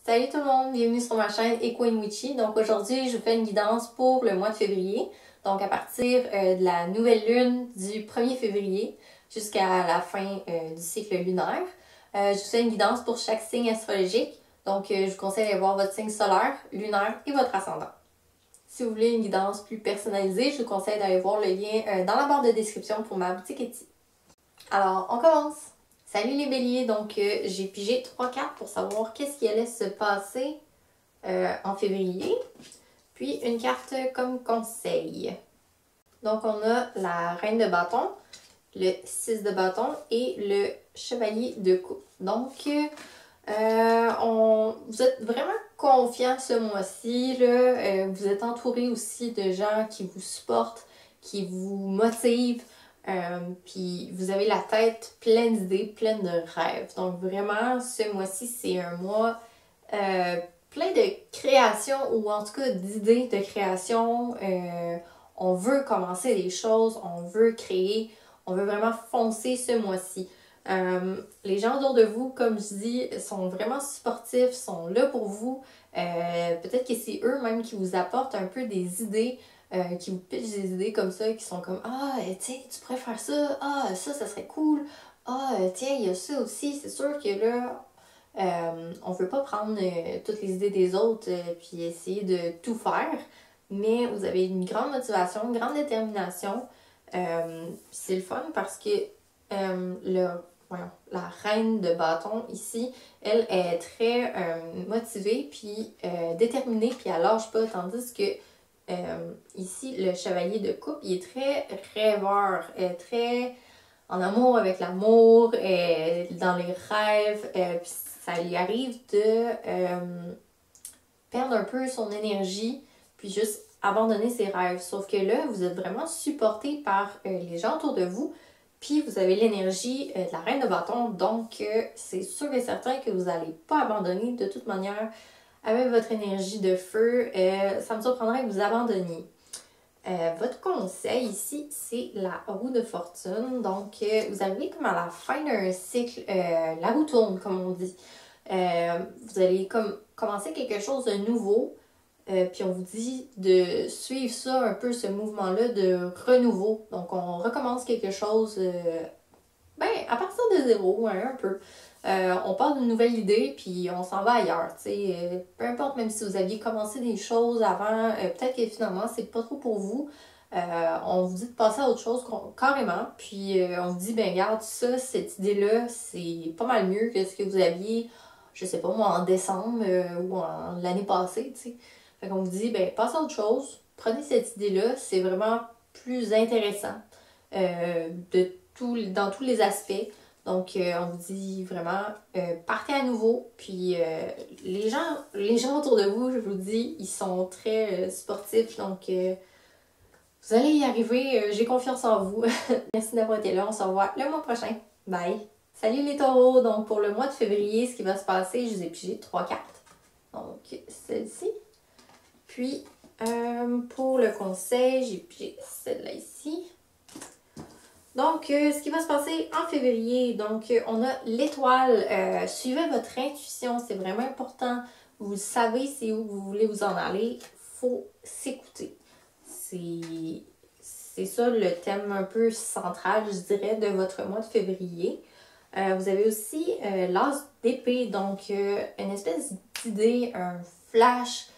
Salut tout le monde, bienvenue sur ma chaîne Eco Witchy. Donc aujourd'hui, je vous fais une guidance pour le mois de février. Donc à partir de la nouvelle lune du 1er février jusqu'à la fin du cycle lunaire. Je vous fais une guidance pour chaque signe astrologique. Donc je vous conseille d'aller voir votre signe solaire, lunaire et votre ascendant. Si vous voulez une guidance plus personnalisée, je vous conseille d'aller voir le lien dans la barre de description pour ma boutique Etsy. Alors, on commence! Salut les béliers, donc j'ai pigé 3 cartes pour savoir qu'est-ce qui allait se passer en février. Puis une carte comme conseil. Donc on a la reine de bâton, le 6 de bâton et le chevalier de coupe. Donc vous êtes vraiment confiant ce mois-ci. Vous êtes entouré aussi de gens qui vous supportent, qui vous motivent. Puis vous avez la tête pleine d'idées, pleine de rêves. Donc vraiment, ce mois-ci, c'est un mois plein de création ou en tout cas d'idées de création. On veut commencer des choses, on veut créer, on veut vraiment foncer ce mois-ci. Les gens autour de vous, comme je dis, sont vraiment supportifs, sont là pour vous. Peut-être que c'est eux-mêmes qui vous apportent un peu des idées. Qui vous pitchent des idées comme ça, qui sont comme « Ah, tiens, tu pourrais faire ça. Ah, ça serait cool. Ah, tiens, il y a ça aussi. » C'est sûr que là, on veut pas prendre toutes les idées des autres puis essayer de tout faire, mais vous avez une grande motivation, une grande détermination. C'est le fun parce que la reine de bâton ici, elle est très motivée puis déterminée puis elle lâche pas, tandis que ici, le chevalier de coupe, il est très rêveur, très en amour avec l'amour, dans les rêves, puis ça lui arrive de perdre un peu son énergie, puis juste abandonner ses rêves. Sauf que là, vous êtes vraiment supporté par les gens autour de vous, puis vous avez l'énergie de la reine de bâton, donc c'est sûr et certain que vous n'allez pas abandonner de toute manière. Avec votre énergie de feu, ça me surprendrait que vous abandonniez. Votre conseil ici, c'est la roue de fortune. Donc, vous arrivez comme à la fin d'un cycle, la roue tourne, comme on dit. Vous allez comme commencer quelque chose de nouveau, puis on vous dit de suivre ça un peu, ce mouvement-là de renouveau. Donc, on recommence quelque chose à partir de zéro, hein, un peu. On part d'une nouvelle idée, puis on s'en va ailleurs, tu sais. Peu importe, même si vous aviez commencé des choses avant, peut-être que finalement, c'est pas trop pour vous. On vous dit de passer à autre chose carrément, puis on vous dit, ben regarde, ça, cette idée-là, c'est pas mal mieux que ce que vous aviez, je sais pas moi, en décembre ou en l'année passée, tu sais. Fait qu'on vous dit, ben passez à autre chose, prenez cette idée-là, c'est vraiment plus intéressant dans tous les aspects. Donc, on vous dit vraiment, partez à nouveau. Puis, les gens autour de vous, je vous dis, ils sont très sportifs. Donc, vous allez y arriver. J'ai confiance en vous. Merci d'avoir été là. On se revoit le mois prochain. Bye! Salut les taureaux! Donc, pour le mois de février, ce qui va se passer, je vous ai pigé 3 cartes. Donc, celle-ci. Puis, pour le conseil, j'ai pigé celle-là ici. Donc, ce qui va se passer en février, donc on a l'étoile. Suivez votre intuition, c'est vraiment important. Vous savez c'est où vous voulez vous en aller. Il faut s'écouter. C'est ça le thème un peu central, je dirais, de votre mois de février. Vous avez aussi l'as d'épée, donc une espèce d'idée, un flash,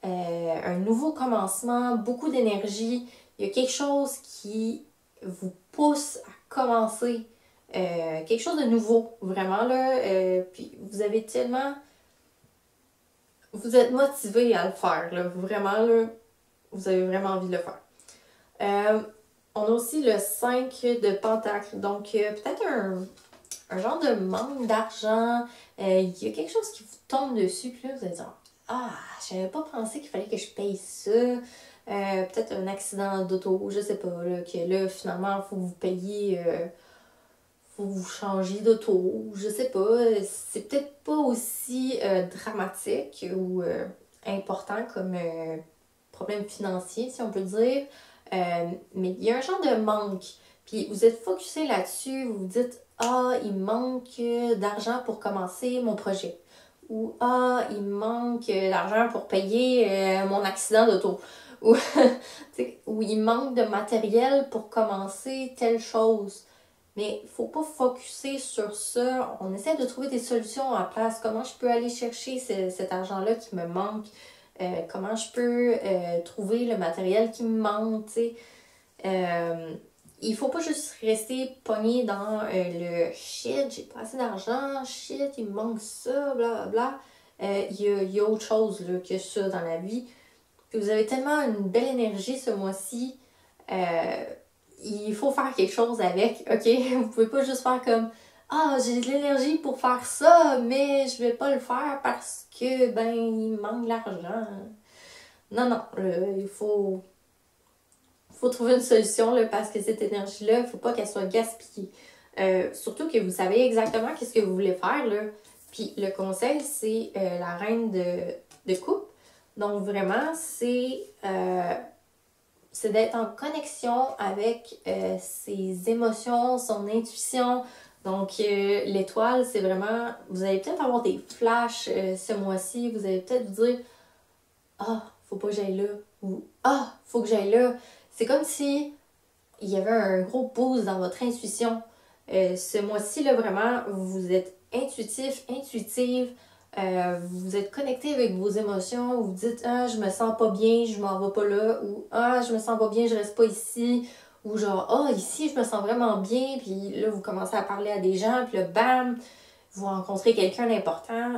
un nouveau commencement, beaucoup d'énergie. Il y a quelque chose qui vous pousse à commencer quelque chose de nouveau, vraiment là. Puis vous avez tellement... Vous êtes motivé à le faire, là. Vraiment, là, vous avez vraiment envie de le faire. On a aussi le 5 de Pentacle. Donc, peut-être un genre de manque d'argent. Il y a quelque chose qui vous tombe dessus. Puis là, vous allez dire « Ah, j'avais pas pensé qu'il fallait que je paye ça. » Peut-être un accident d'auto, je sais pas, là, que là, finalement, il faut que vous payiez, faut que vous changiez d'auto, je sais pas. C'est peut-être pas aussi dramatique ou important comme problème financier, si on peut dire. Mais il y a un genre de manque. Puis vous êtes focusé là-dessus, vous vous dites « Ah, il manque d'argent pour commencer mon projet. » ou ah, il me manque d'argent pour payer mon accident d'auto, ou, ou il manque de matériel pour commencer telle chose. Mais il faut pas focusser sur ça. On essaie de trouver des solutions à la place. Comment je peux aller chercher cet argent-là qui me manque? Comment je peux trouver le matériel qui me manque, tu sais. Il faut pas juste rester pogné dans le shit, j'ai pas assez d'argent, shit, il me manque ça, blablabla. Il y a autre chose là, que ça dans la vie. Puis vous avez tellement une belle énergie ce mois-ci. Il faut faire quelque chose avec, ok? Vous pouvez pas juste faire comme ah, j'ai de l'énergie pour faire ça, mais je vais pas le faire parce que ben il me manque l'argent. Non, non, il faut trouver une solution là, parce que cette énergie-là, il faut pas qu'elle soit gaspillée. Surtout que vous savez exactement qu'est-ce que vous voulez faire. Là. Puis le conseil, c'est la reine de coupe. Donc vraiment, c'est d'être en connexion avec ses émotions, son intuition. Donc l'étoile, c'est vraiment... Vous allez peut-être avoir des flashs ce mois-ci. Vous allez peut-être vous dire ah, faut pas que j'aille là. Ou ah, faut que j'aille là. C'est comme si il y avait un gros boost dans votre intuition. Ce mois-ci, là, vraiment, vous êtes intuitif, intuitive. Vous êtes connecté avec vos émotions. Vous dites ah, je me sens pas bien, je m'en vais pas là. Ou ah, je me sens pas bien, je reste pas ici. Ou genre ah, ici, je me sens vraiment bien. Puis là, vous commencez à parler à des gens. Puis là, bam, vous rencontrez quelqu'un d'important.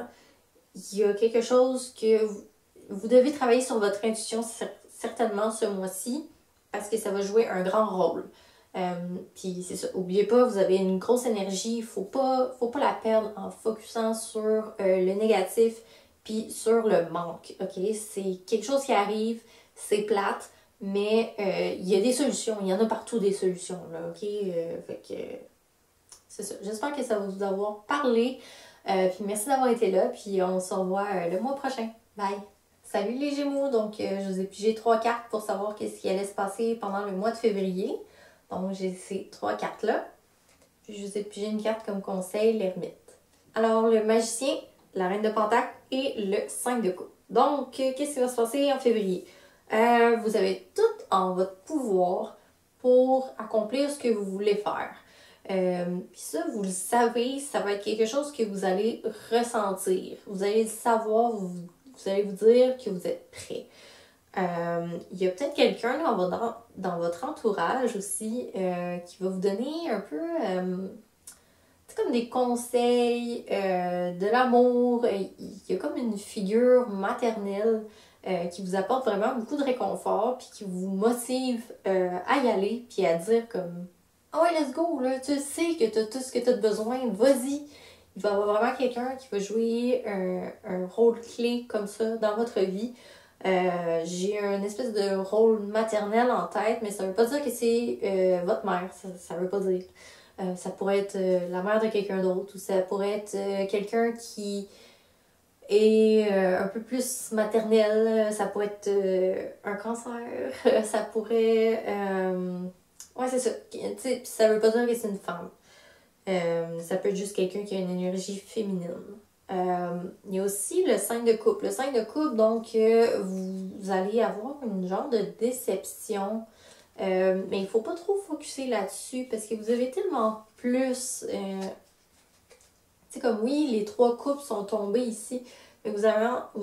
Il y a quelque chose que vous devez travailler sur votre intuition certainement ce mois-ci parce que ça va jouer un grand rôle. Puis c'est ça, n'oubliez pas, vous avez une grosse énergie, faut pas la perdre en focusant sur le négatif puis sur le manque, ok? C'est quelque chose qui arrive, c'est plate, mais il y a des solutions, il y en a partout des solutions, là, ok? Fait que c'est ça, j'espère que ça va vous avoir parlé, puis merci d'avoir été là, puis on se revoit le mois prochain. Bye! Salut les Gémeaux! Donc, je vous ai pigé 3 cartes pour savoir qu'est-ce qui allait se passer pendant le mois de février. Donc, j'ai ces 3 cartes-là. Puis, je vous ai pigé une carte comme conseil, l'ermite. Alors, le magicien, la reine de Pentacle et le 5 de coupe. Donc, qu'est-ce qui va se passer en février? Vous avez tout en votre pouvoir pour accomplir ce que vous voulez faire. Puis ça, vous le savez, ça va être quelque chose que vous allez ressentir. Vous allez le savoir, vous allez vous dire que vous êtes prêt. Il y a peut-être quelqu'un dans votre entourage aussi qui va vous donner un peu comme des conseils, de l'amour. Il y a comme une figure maternelle qui vous apporte vraiment beaucoup de réconfort puis qui vous motive à y aller puis à dire comme ah ouais, let's go, là, tu sais que tu as tout ce que tu as besoin, vas-y. Il va y avoir vraiment quelqu'un qui va jouer un rôle clé comme ça dans votre vie. J'ai une espèce de rôle maternel en tête, mais ça veut pas dire que c'est votre mère, ça veut pas dire. Ça pourrait être la mère de quelqu'un d'autre, ou ça pourrait être quelqu'un qui est un peu plus maternel, ça pourrait être un cancer, ça pourrait... ouais, c'est ça. T'sais, ça veut pas dire que c'est une femme. Ça peut être juste quelqu'un qui a une énergie féminine. Il y a aussi le 5 de coupe. Le 5 de coupe, donc, vous allez avoir une genre de déception. Mais il faut pas trop focuser là-dessus parce que vous avez tellement plus... tu sais, comme oui, les 3 coupes sont tombées ici, mais vous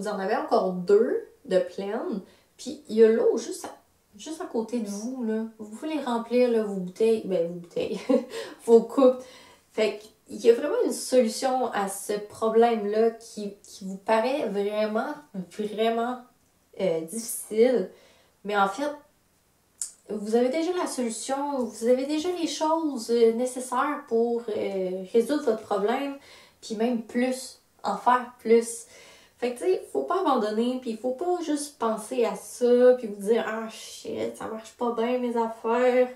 en avez encore 2 de pleines. Puis il y a l'eau juste à côté de vous, là. Vous pouvez les remplir, là, vos bouteilles, vos coupes. Fait qu'il y a vraiment une solution à ce problème-là qui vous paraît vraiment, vraiment difficile. Mais en fait, vous avez déjà la solution, vous avez déjà les choses nécessaires pour résoudre votre problème, puis même plus, en faire plus. Fait que tu sais, faut pas abandonner, puis faut pas juste penser à ça, puis vous dire ah shit, ça marche pas bien mes affaires.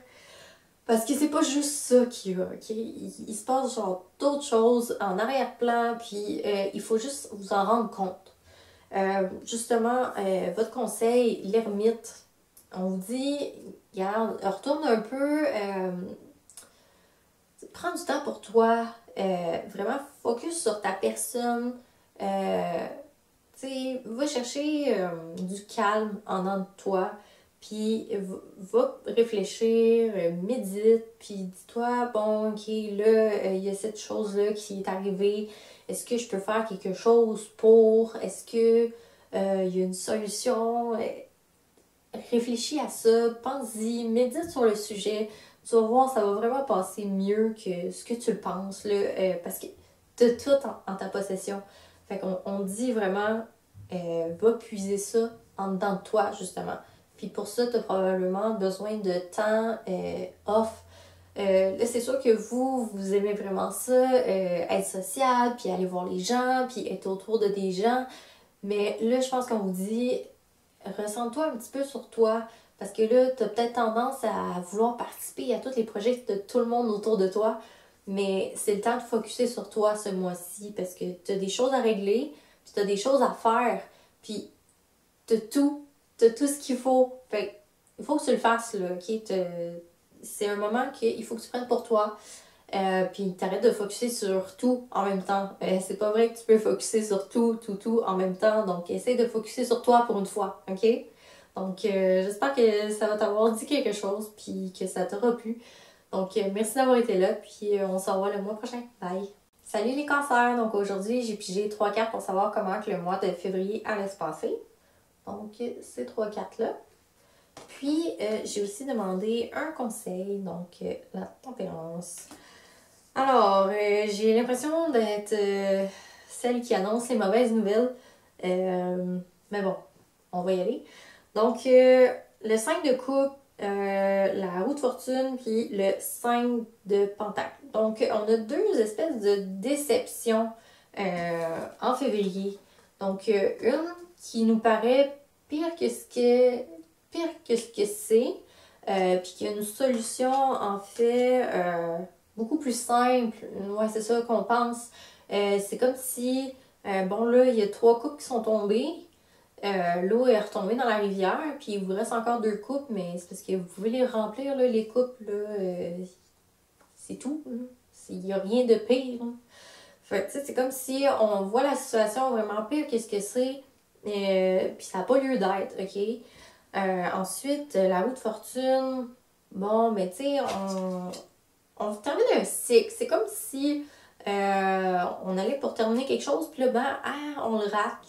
Parce que c'est pas juste ça qu'il y a, ok? Il se passe genre d'autres choses en arrière-plan, puis il faut juste vous en rendre compte. Justement, votre conseil, l'ermite, on vous dit, regarde, retourne un peu, prends du temps pour toi, vraiment focus sur ta personne, Tu sais, va chercher du calme en dedans de toi, puis va réfléchir, médite, puis dis-toi, bon, ok, là, il y a cette chose-là qui est arrivée, est-ce que je peux faire quelque chose pour, est-ce que il y a une solution? Réfléchis à ça, pense-y, médite sur le sujet, tu vas voir, ça va vraiment passer mieux que ce que tu le penses, là, parce que tu as tout en ta possession. Fait qu'on on dit vraiment, va puiser ça en dedans de toi, justement. Puis pour ça, tu as probablement besoin de temps off. Là, c'est sûr que vous aimez vraiment ça, être social, puis aller voir les gens, puis être autour de des gens. Mais là, je pense qu'on vous dit, ressens-toi un petit peu sur toi. Parce que là, t'as peut-être tendance à vouloir participer à tous les projets de tout le monde autour de toi. Mais c'est le temps de focusser sur toi ce mois-ci. Parce que t'as des choses à régler, puis t'as des choses à faire. Puis t'as tout. T'as tout ce qu'il faut. Fait que, il faut que tu le fasses, là, ok? C'est un moment qu'il faut que tu prennes pour toi. Puis t'arrêtes de focuser sur tout en même temps. C'est pas vrai que tu peux focuser sur tout en même temps. Donc, essaye de focuser sur toi pour une fois, ok? Donc, j'espère que ça va t'avoir dit quelque chose, puis que ça t'aura plu. Donc, merci d'avoir été là, puis on se revoit le mois prochain. Bye! Salut les cancers! Donc, aujourd'hui, j'ai pigé 3 cartes pour savoir comment que le mois de février allait se passer. Donc, ces 3 cartes-là. Puis, j'ai aussi demandé un conseil, donc la tempérance. Alors, j'ai l'impression d'être celle qui annonce les mauvaises nouvelles. Mais bon, on va y aller. Donc, le 5 de coupe, la roue de fortune, puis le 5 de pentacle. Donc, on a deux espèces de déceptions en février. Donc, une qui nous paraît pire que ce que c'est, puis qu'il y a une solution, en fait, beaucoup plus simple. Ouais, c'est ça qu'on pense. C'est comme si, bon là, il y a 3 coupes qui sont tombées. L'eau est retombée dans la rivière, puis il vous reste encore 2 coupes, mais c'est parce que vous pouvez les remplir, là, les coupes, là, c'est tout. Il n'y a rien de pire. Là. Fait que, c'est comme si on voit la situation vraiment pire qu'est-ce que c'est, puis ça n'a pas lieu d'être, ok? Ensuite, la roue de fortune, bon, mais tu sais, on termine un cycle. C'est comme si on allait pour terminer quelque chose, puis là, ben, on le rate.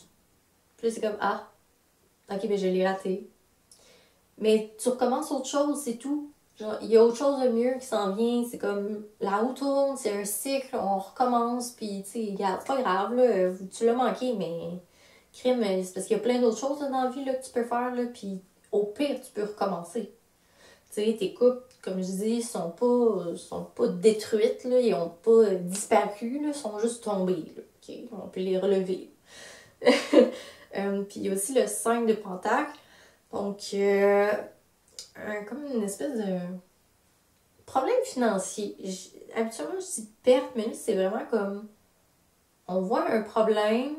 Puis là, c'est comme, ok, ben je l'ai raté. Mais tu recommences autre chose, c'est tout. Genre, il y a autre chose de mieux qui s'en vient. C'est comme, la roue tourne, c'est un cycle, on recommence, puis tu sais, regarde, c'est pas grave, là, tu l'as manqué, mais crime, c'est parce qu'il y a plein d'autres choses là, dans la vie là, que tu peux faire, là, puis au pire, tu peux recommencer. Tu sais, tes coupes, comme je dis, sont pas détruites, là, ils ont pas disparu, là, sont juste tombées, là, ok? On peut les relever. Puis il y a aussi le 5 de pentacle. Donc, comme une espèce de problème financier. Habituellement, je dis perte, mais là, c'est vraiment comme... On voit un problème,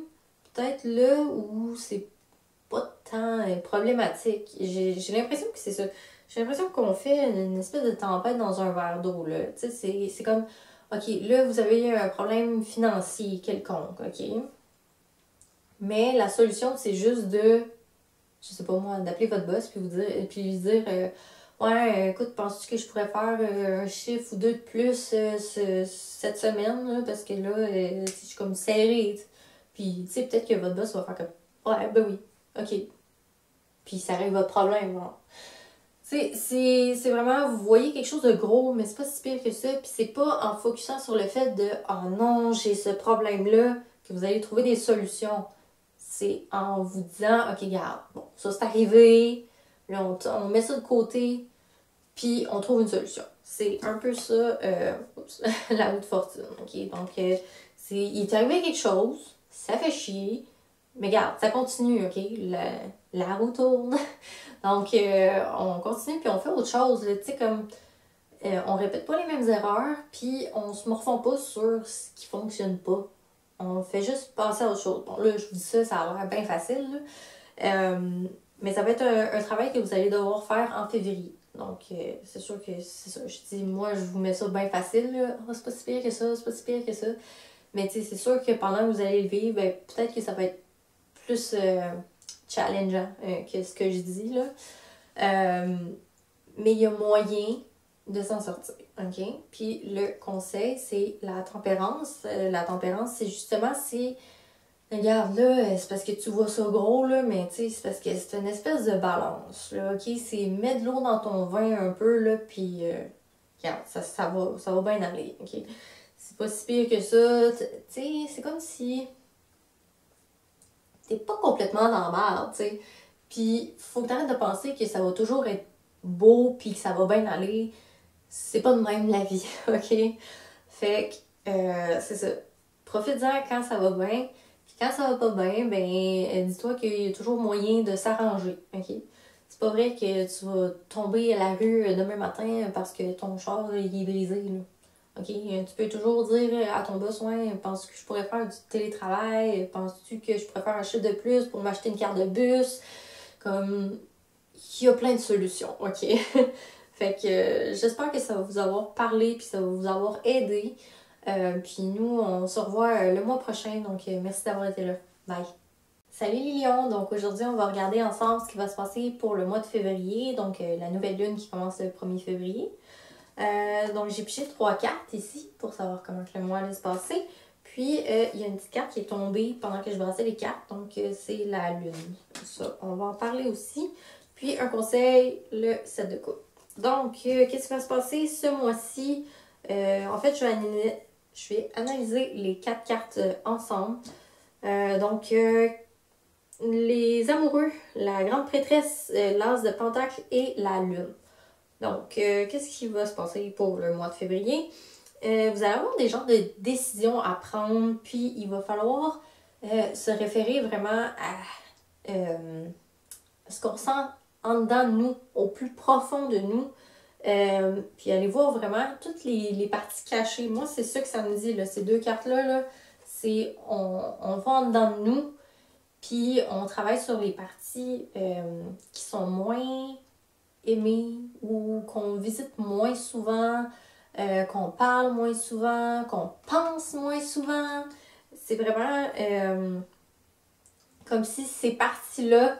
peut-être là où c'est pas tant problématique. J'ai l'impression que c'est ça. J'ai l'impression qu'on fait une espèce de tempête dans un verre d'eau, là. Tu sais, c'est comme... OK, là, vous avez un problème financier quelconque, OK? Mais la solution, c'est juste de... Je sais pas moi, d'appeler votre boss puis lui dire ouais, écoute, penses-tu que je pourrais faire un chiffre ou deux de plus cette semaine, là, parce que là, je suis comme serrée. Puis, tu sais, peut-être que votre boss va faire comme ouais, ben oui, ok. Puis ça règle votre problème. Tu sais, c'est vraiment, vous voyez quelque chose de gros, mais c'est pas si pire que ça. Puis c'est pas en focusant sur le fait de oh non, j'ai ce problème-là que vous allez trouver des solutions. C'est en vous disant, ok, regarde, bon, ça c'est arrivé, là on met ça de côté, puis on trouve une solution. C'est un peu ça, la roue de fortune, ok? Donc, il est arrivé quelque chose, ça fait chier, mais regarde, ça continue, ok? La roue tourne. Donc, on continue, puis on fait autre chose, tu sais, comme, on répète pas les mêmes erreurs, puis on se morfond pas sur ce qui fonctionne pas. On fait juste passer à autre chose. Bon, là, je vous dis ça, ça a l'air bien facile, là. Mais ça va être un travail que vous allez devoir faire en février. Donc, c'est sûr que c'est ça. Je dis, moi, je vous mets ça bien facile, là. Oh, c'est pas si pire que ça, c'est pas si pire que ça. Mais tu sais, c'est sûr que pendant que vous allez le vivre, ben, peut-être que ça va être plus challengeant que ce que je dis là. Mais il y a moyen de s'en sortir, ok? Puis le conseil, c'est la tempérance. La tempérance, c'est justement si... Regarde, là, c'est parce que tu vois ça gros, là, mais tu sais, c'est parce que c'est une espèce de balance, là, ok? C'est mettre de l'eau dans ton vin un peu, là, puis... regarde, ça va bien aller, ok? C'est pas si pire que ça. Tu sais, c'est comme si... T'es pas complètement dans la merde, tu sais. Puis, faut que t'arrêtes de penser que ça va toujours être beau, puis que ça va bien aller. C'est pas de même la vie, ok? Fait que, c'est ça. Profite-en quand ça va bien. Puis quand ça va pas bien, ben, dis-toi qu'il y a toujours moyen de s'arranger, ok? C'est pas vrai que tu vas tomber à la rue demain matin parce que ton char il est brisé, là. Ok? Tu peux toujours dire à ton boss, ouais, penses-tu que je pourrais faire du télétravail? Penses-tu que je pourrais faire un chiffre de plus pour m'acheter une carte de bus? Comme, il y a plein de solutions, ok? Fait que j'espère que ça va vous avoir parlé puis ça va vous avoir aidé. Puis nous, on se revoit le mois prochain, donc merci d'avoir été là. Bye! Salut les lions! Donc aujourd'hui, on va regarder ensemble ce qui va se passer pour le mois de février, donc la nouvelle lune qui commence le 1er février. Donc j'ai piché 3 cartes ici pour savoir comment que le mois allait se passer. Puis il y a une petite carte qui est tombée pendant que je brassais les cartes, donc c'est la lune. Ça, on va en parler aussi. Puis un conseil, le 7 de coupe. Donc, qu'est-ce qui va se passer ce mois-ci? En fait, je vais analyser les 4 cartes ensemble. Donc, les amoureux, la grande prêtresse, l'as de pentacle et la lune. Donc, qu'est-ce qui va se passer pour le mois de février? Vous allez avoir des genres de décisions à prendre, puis il va falloir se référer vraiment à ce qu'on sent en dedans de nous, au plus profond de nous. Puis aller voir vraiment toutes les parties cachées. Moi, c'est ça que ça me dit, là, ces deux cartes-là, là, c'est on va en dedans de nous, puis on travaille sur les parties qui sont moins aimées ou qu'on visite moins souvent, qu'on parle moins souvent, qu'on pense moins souvent. C'est vraiment comme si ces parties-là,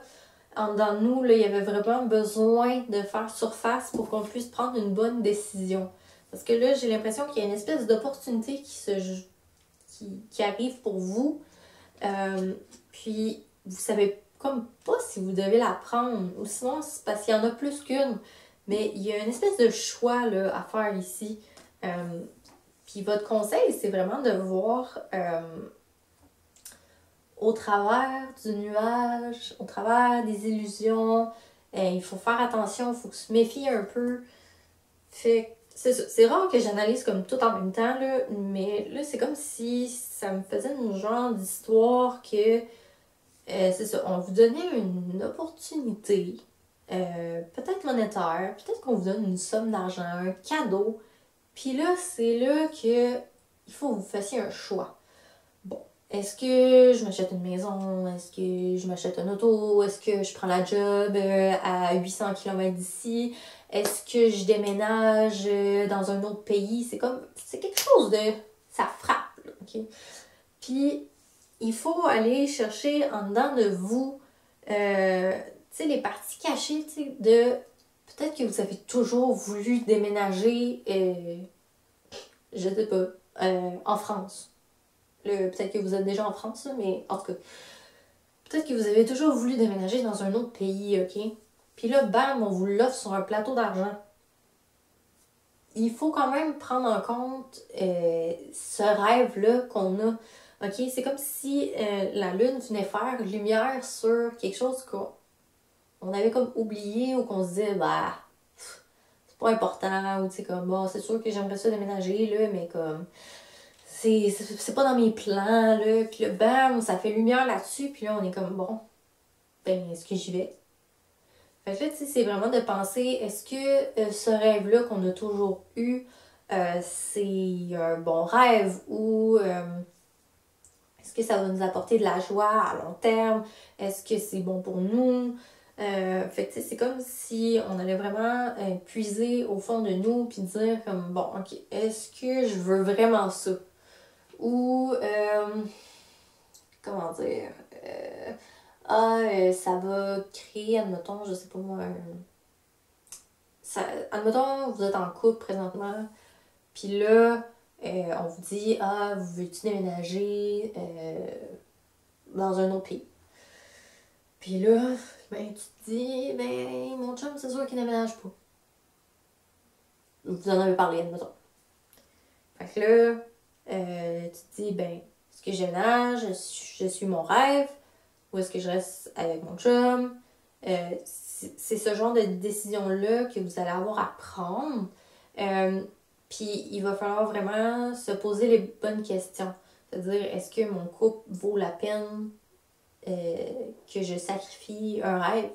en dedans de nous, là, il y avait vraiment besoin de faire surface pour qu'on puisse prendre une bonne décision. Parce que là, j'ai l'impression qu'il y a une espèce d'opportunité qui arrive pour vous. Puis, vous savez comme pas si vous devez la prendre. Ou sinon, c'est parce qu'il y en a plus qu'une. Mais il y a une espèce de choix là, à faire ici. Puis, votre conseil, c'est vraiment de voir au travers du nuage, au travers des illusions. Il faut faire attention, il faut se méfier un peu. Fait c'est rare que j'analyse comme tout en même temps, là, mais là, c'est comme si ça me faisait une genre d'histoire que, c'est ça, on vous donnait une opportunité, peut-être monétaire, peut-être qu'on vous donne une somme d'argent, un cadeau, puis là, c'est là que il faut que vous fassiez un choix. Bon, est-ce que je m'achète une maison? Est-ce que je m'achète un auto? Est-ce que je prends la job à 800 km d'ici? Est-ce que je déménage dans un autre pays? C'est quelque chose de... Ça frappe, là, ok? Puis, il faut aller chercher en dedans de vous, tu sais, les parties cachées, tu sais, de... Peut-être que vous avez toujours voulu déménager, je sais pas, en France. Peut-être que vous êtes déjà en France, là, mais en tout cas, peut-être que vous avez toujours voulu déménager dans un autre pays, ok? Puis là, bam, on vous l'offre sur un plateau d'argent. Il faut quand même prendre en compte ce rêve-là qu'on a. Ok? C'est comme si la lune venait faire lumière sur quelque chose qu'on avait comme oublié ou qu'on se disait, bah, c'est pas important, ou tu sais, comme, bon, c'est sûr que j'aimerais ça déménager, là, mais comme, c'est pas dans mes plans, là. Puis là, bam, ça fait lumière là-dessus, puis là, on est comme, bon, ben, est-ce que j'y vais? Fait que là, tu sais, c'est vraiment de penser, est-ce que ce rêve-là qu'on a toujours eu, c'est un bon rêve ou est-ce que ça va nous apporter de la joie à long terme? Est-ce que c'est bon pour nous? Fait que tu sais, c'est comme si on allait vraiment puiser au fond de nous puis dire comme, bon, ok, est-ce que je veux vraiment ça? Ou, comment dire, ça va créer, admettons, je sais pas moi, admettons, vous êtes en couple présentement, puis là, on vous dit, vous veux-tu déménager dans un autre pays? Puis là, ben, tu te dis, ben, mon chum, c'est sûr qu'il déménage pas. Vous en avez parlé, admettons. Fait que là, tu te dis, ben, est-ce que je déménage, je suis mon rêve, ou est-ce que je reste avec mon chum? C'est ce genre de décision-là que vous allez avoir à prendre. Puis il va falloir vraiment se poser les bonnes questions. C'est-à-dire, est-ce que mon couple vaut la peine que je sacrifie un rêve?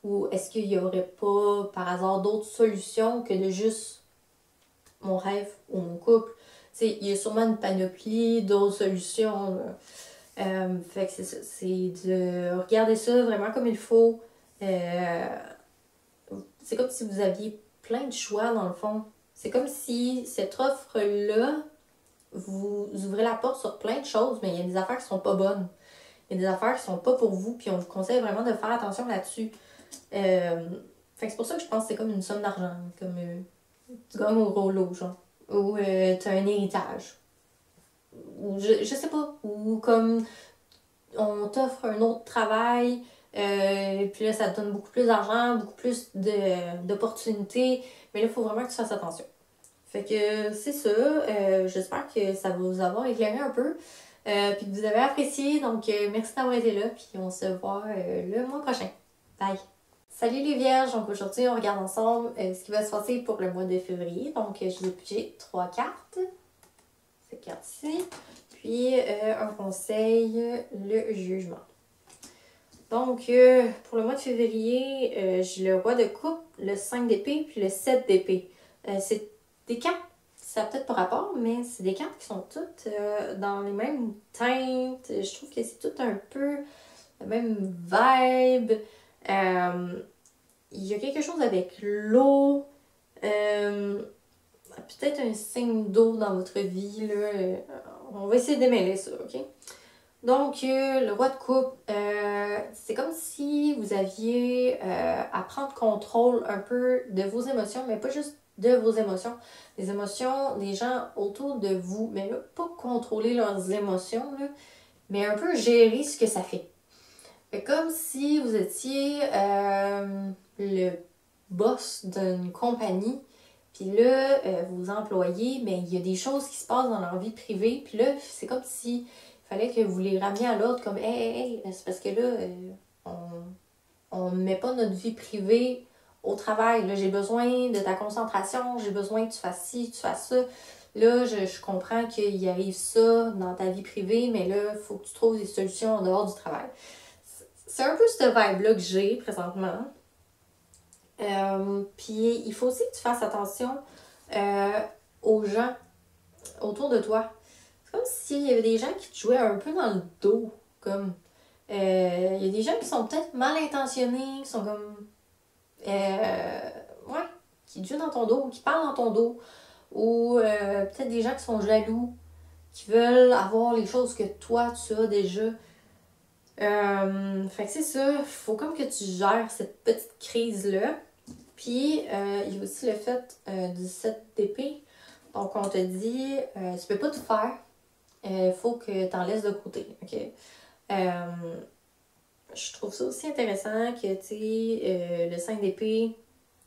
Ou est-ce qu'il n'y aurait pas, par hasard, d'autres solutions que de juste mon rêve ou mon couple? T'sais, il y a sûrement une panoplie d'autres solutions. Fait que c'est ça, c'est de regarder ça vraiment comme il faut. C'est comme si vous aviez plein de choix dans le fond. C'est comme si cette offre-là, vous ouvrez la porte sur plein de choses, mais il y a des affaires qui sont pas bonnes. Il y a des affaires qui sont pas pour vous, puis on vous conseille vraiment de faire attention là-dessus. Fait que c'est pour ça que je pense que c'est comme une somme d'argent, comme tu gagnes au rouleau, genre. Ou t'as un héritage. Ou je sais pas. Ou comme on t'offre un autre travail, puis là ça te donne beaucoup plus d'argent, beaucoup plus d'opportunités. Mais là, il faut vraiment que tu fasses attention. Fait que c'est ça. J'espère que ça va vous avoir éclairé un peu. Puis que vous avez apprécié. Donc, merci d'avoir été là. Puis on se voit le mois prochain. Bye! Salut les vierges! Donc aujourd'hui, on regarde ensemble ce qui va se passer pour le mois de février. Donc, j'ai 3 cartes. Cette carte-ci. Puis, un conseil, le jugement. Donc, pour le mois de février, j'ai le roi de coupe, le 5 d'épée, puis le 7 d'épée. C'est des cartes, ça n'a peut-être pas rapport, mais c'est des cartes qui sont toutes dans les mêmes teintes. Je trouve que c'est tout un peu la même vibe. Il y a quelque chose avec l'eau. Peut-être un signe d'eau dans votre vie. Là. On va essayer de démêler ça, ok? Donc, le roi de coupe, c'est comme si vous aviez à prendre contrôle un peu de vos émotions, mais pas juste de vos émotions, les émotions des gens autour de vous. Mais là, pas contrôler leurs émotions, là, mais un peu gérer ce que ça fait. Fait comme si vous étiez le boss d'une compagnie, puis là, vos employés, mais il y a des choses qui se passent dans leur vie privée, puis là, c'est comme si fallait que vous les rameniez à l'ordre comme hey, c'est parce que là, on ne met pas notre vie privée au travail. Là, j'ai besoin de ta concentration, j'ai besoin que tu fasses ci, tu fasses ça. Là, je comprends qu'il arrive ça dans ta vie privée, mais là, il faut que tu trouves des solutions en dehors du travail. C'est un peu cette vibe-là que j'ai présentement. Puis il faut aussi que tu fasses attention aux gens autour de toi. C'est comme s'il y avait des gens qui te jouaient un peu dans le dos. Comme il y a des gens qui sont peut-être mal intentionnés, qui sont comme qui te jouent dans ton dos, qui parlent dans ton dos. Ou peut-être des gens qui sont jaloux, qui veulent avoir les choses que toi tu as déjà. Fait que c'est ça, faut comme que tu gères cette petite crise-là. Puis, il y a aussi le fait du 7 d'épée. Donc, on te dit, tu peux pas tout faire. Il faut que tu en laisses de côté. OK? Je trouve ça aussi intéressant que, tu sais, le 5 d'épée,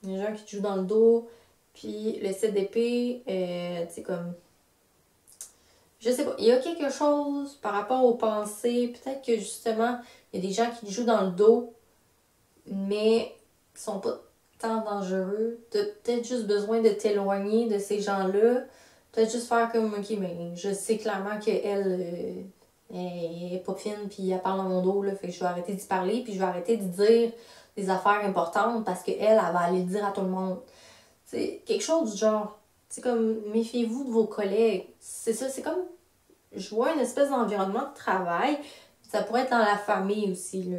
les gens qui te jouent dans le dos. Puis, le 7 d'épée, tu sais, comme... Je sais pas, il y a quelque chose par rapport aux pensées. Peut-être que, justement, il y a des gens qui te jouent dans le dos, mais qui sont pas tant dangereux. T'as peut-être juste besoin de t'éloigner de ces gens-là. Peut-être juste faire comme, ok, mais je sais clairement qu'elle est pas fine, puis elle parle dans mon dos, là, fait que je vais arrêter d'y parler, puis je vais arrêter de dire des affaires importantes parce qu'elle, elle va aller le dire à tout le monde. C'est quelque chose du genre. C'est comme, méfiez-vous de vos collègues. C'est ça, c'est comme, je vois une espèce d'environnement de travail. Ça pourrait être dans la famille aussi, là.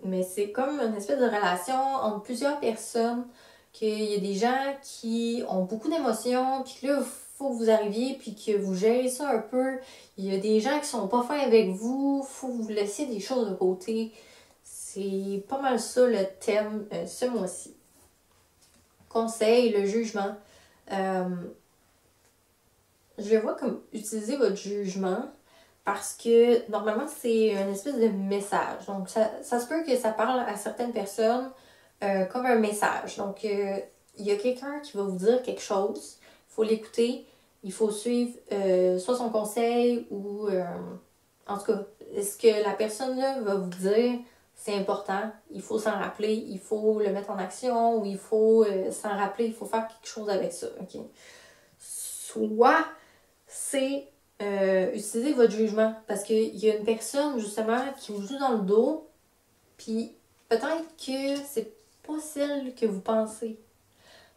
Mais c'est comme une espèce de relation entre plusieurs personnes, qu'il y a des gens qui ont beaucoup d'émotions, puis là, il faut que vous arriviez puis que vous gérez ça un peu. Il y a des gens qui sont pas fins avec vous, faut que vous laissiez des choses de côté. C'est pas mal ça le thème ce mois-ci. Conseil, le jugement. Je le vois comme utiliser votre jugement parce que normalement c'est une espèce de message. Donc ça se peut que ça parle à certaines personnes comme un message. Donc il y a quelqu'un qui va vous dire quelque chose, il faut l'écouter, il faut suivre soit son conseil ou en tout cas, ce que la personne là va vous dire, c'est important, il faut s'en rappeler, il faut le mettre en action ou il faut s'en rappeler, il faut faire quelque chose avec ça. OK? Soit c'est utiliser votre jugement parce qu'il y a une personne justement qui vous joue dans le dos, puis peut-être que c'est pas celle que vous pensez.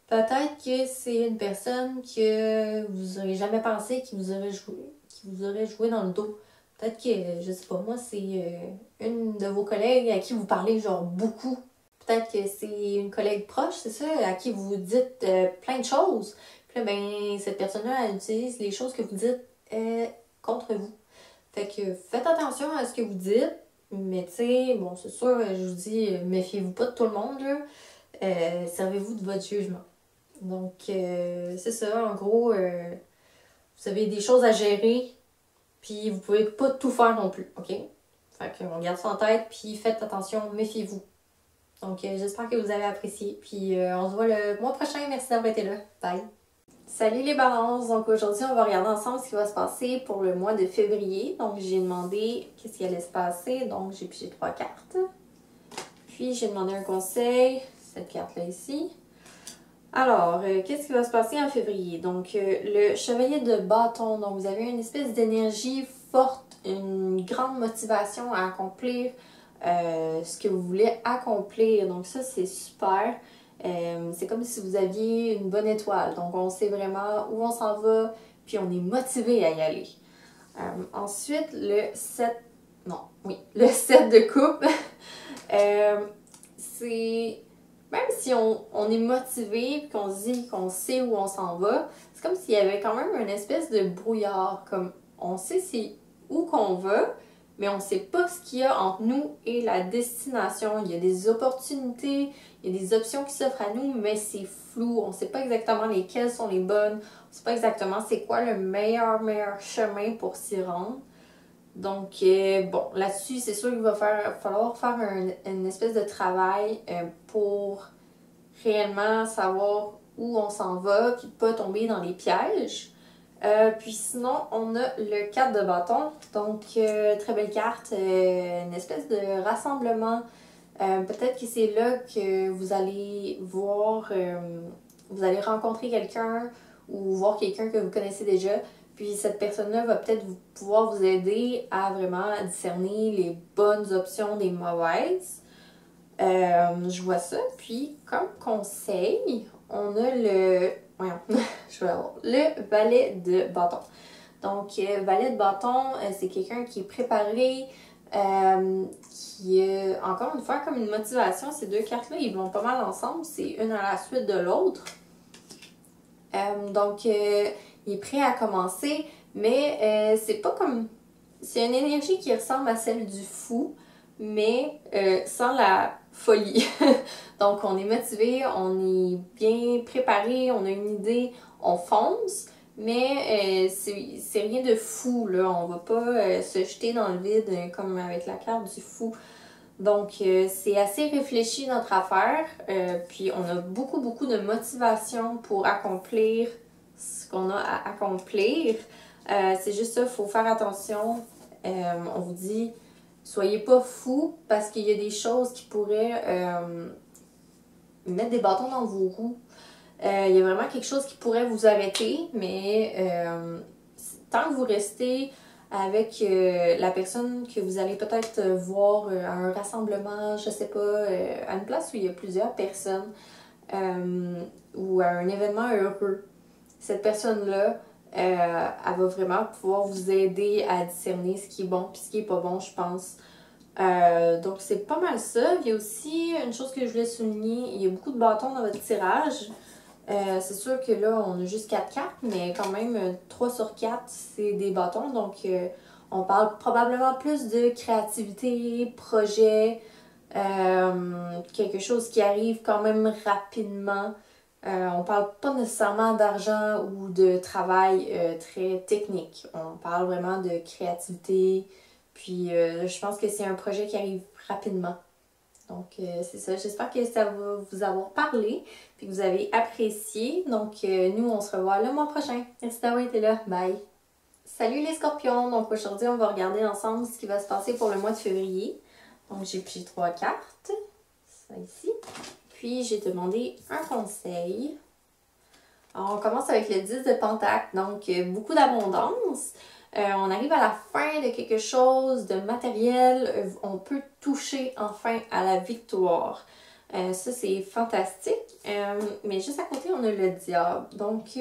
Peut-être que c'est une personne que vous n'aurez jamais pensé qui vous aurait joué dans le dos. Peut-être que, je sais pas moi, c'est une de vos collègues à qui vous parlez genre beaucoup. Peut-être que c'est une collègue proche, c'est ça, à qui vous dites plein de choses. Puis là, ben, cette personne-là, elle utilise les choses que vous dites contre vous. Fait que faites attention à ce que vous dites, mais tu sais, bon, c'est sûr, je vous dis, méfiez-vous pas de tout le monde, là. Servez-vous de votre jugement. Donc, c'est ça, en gros, vous avez des choses à gérer, puis vous pouvez pas tout faire non plus, OK? Fait qu'on garde ça en tête, puis faites attention, méfiez-vous. Donc, j'espère que vous avez apprécié, puis on se voit le mois prochain. Merci d'avoir été là. Bye! Salut les balances! Donc aujourd'hui, on va regarder ensemble ce qui va se passer pour le mois de février. Donc, j'ai demandé qu'est-ce qui allait se passer. Donc, j'ai pigé 3 cartes. Puis, j'ai demandé un conseil, cette carte-là ici. Alors, qu'est-ce qui va se passer en février? Donc, le chevalier de bâton. Donc, vous avez une espèce d'énergie forte, une grande motivation à accomplir ce que vous voulez accomplir. Donc, ça, c'est super. C'est comme si vous aviez une bonne étoile. Donc, on sait vraiment où on s'en va, puis on est motivé à y aller. Ensuite, le 7... Non, oui, le 7 de coupe. C'est... Même si on est motivé et qu'on se dit qu'on sait où on s'en va, c'est comme s'il y avait quand même une espèce de brouillard. Comme on sait c'est où qu'on va, mais on ne sait pas ce qu'il y a entre nous et la destination. Il y a des opportunités, il y a des options qui s'offrent à nous, mais c'est flou. On ne sait pas exactement lesquelles sont les bonnes. On ne sait pas exactement c'est quoi le meilleur chemin pour s'y rendre. Donc, bon, là-dessus, c'est sûr qu'il va falloir faire une espèce de travail pour réellement savoir où on s'en va, puis pas tomber dans les pièges. Puis sinon, on a le 4 de bâton. Donc, très belle carte, une espèce de rassemblement. Peut-être que c'est là que vous allez voir, vous allez rencontrer quelqu'un ou voir quelqu'un que vous connaissez déjà. Puis cette personne-là va peut-être pouvoir vous aider à vraiment discerner les bonnes options des mauvaises. Je vois ça. Puis comme conseil, on a le... Voyons, je vais avoir le valet de bâton. Donc, valet de bâton, c'est quelqu'un qui est préparé, qui a, encore une fois, comme une motivation. Ces deux cartes-là, ils vont pas mal ensemble. C'est une à la suite de l'autre. Donc, il est prêt à commencer, mais c'est pas comme... C'est une énergie qui ressemble à celle du fou, mais sans la folie. Donc, on est motivé, on est bien préparé, on a une idée, on fonce, mais c'est rien de fou, là. On va pas se jeter dans le vide comme avec la carte du fou. Donc, c'est assez réfléchi notre affaire, puis on a beaucoup de motivation pour accomplir ce qu'on a à accomplir. C'est juste ça, il faut faire attention. On vous dit, soyez pas fous parce qu'il y a des choses qui pourraient mettre des bâtons dans vos roues. Il y a vraiment quelque chose qui pourrait vous arrêter, mais tant que vous restez avec la personne que vous allez peut-être voir à un rassemblement, je sais pas, à une place où il y a plusieurs personnes ou à un événement heureux, cette personne-là, elle va vraiment pouvoir vous aider à discerner ce qui est bon et ce qui est pas bon, je pense. Donc c'est pas mal ça. Il y a aussi une chose que je voulais souligner, il y a beaucoup de bâtons dans votre tirage. C'est sûr que là, on a juste 4 cartes, mais quand même, 3 sur 4, c'est des bâtons. Donc, on parle probablement plus de créativité, projet, quelque chose qui arrive quand même rapidement. On parle pas nécessairement d'argent ou de travail très technique. On parle vraiment de créativité. Puis, je pense que c'est un projet qui arrive rapidement. Donc, c'est ça. J'espère que ça va vous avoir parlé et que vous avez apprécié. Donc, nous, on se revoit le mois prochain. Merci d'avoir été là. Bye! Salut les scorpions! Donc, aujourd'hui, on va regarder ensemble ce qui va se passer pour le mois de février. Donc, j'ai pris 3 cartes. Ça ici. Puis, j'ai demandé un conseil. Alors, on commence avec le 10 de Pentacle. Donc, beaucoup d'abondance. On arrive à la fin de quelque chose de matériel. On peut toucher enfin à la victoire. Ça, c'est fantastique. Mais juste à côté, on a le diable. Donc,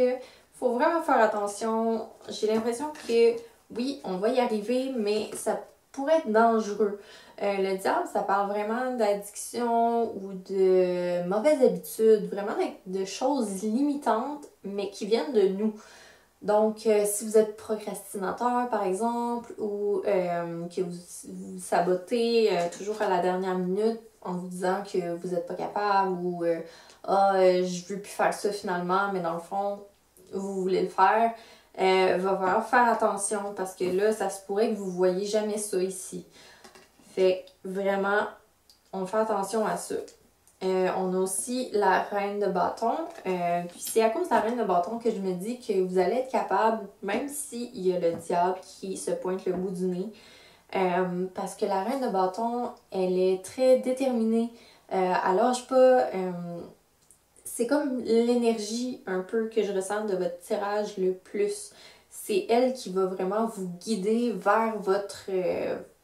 faut vraiment faire attention. J'ai l'impression que, oui, on va y arriver, mais ça pourrait être dangereux. Le diable, ça parle vraiment d'addiction ou de mauvaises habitudes, vraiment de choses limitantes, mais qui viennent de nous. Donc, si vous êtes procrastinateur, par exemple, ou que vous sabotez toujours à la dernière minute en vous disant que vous n'êtes pas capable ou je veux plus faire ça finalement, mais dans le fond, vous voulez le faire, va falloir faire attention parce que là, ça se pourrait que vous ne voyez jamais ça ici. Fait que vraiment, on fait attention à ça. On a aussi la reine de bâton. Puis c'est à cause de la reine de bâton que je me dis que vous allez être capable, même s'il y a le diable qui se pointe le bout du nez. Parce que la reine de bâton, elle est très déterminée. Elle lâche pas. C'est comme l'énergie un peu que je ressens de votre tirage le plus. C'est elle qui va vraiment vous guider vers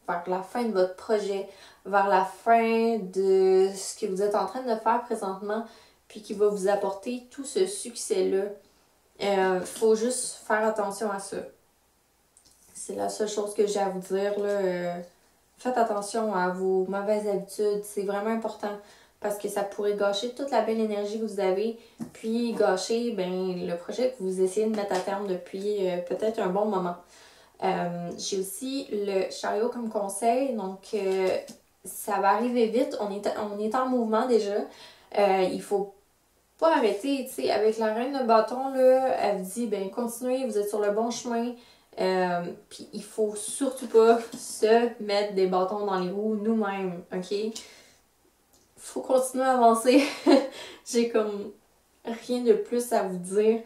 vers la fin de votre projet, vers la fin de ce que vous êtes en train de faire présentement, puis qui va vous apporter tout ce succès-là. Faut juste faire attention à ça. C'est la seule chose que j'ai à vous dire, là. Faites attention à vos mauvaises habitudes, c'est vraiment important parce que ça pourrait gâcher toute la belle énergie que vous avez, puis gâcher le projet que vous essayez de mettre à terme depuis peut-être un bon moment. J'ai aussi le chariot comme conseil, donc ça va arriver vite, on est en mouvement déjà. Il faut pas arrêter, tu sais, avec la reine de bâton, là, elle dit, continuez, vous êtes sur le bon chemin. Puis il faut surtout pas se mettre des bâtons dans les roues nous-mêmes, ok? Faut continuer à avancer. J'ai comme rien de plus à vous dire.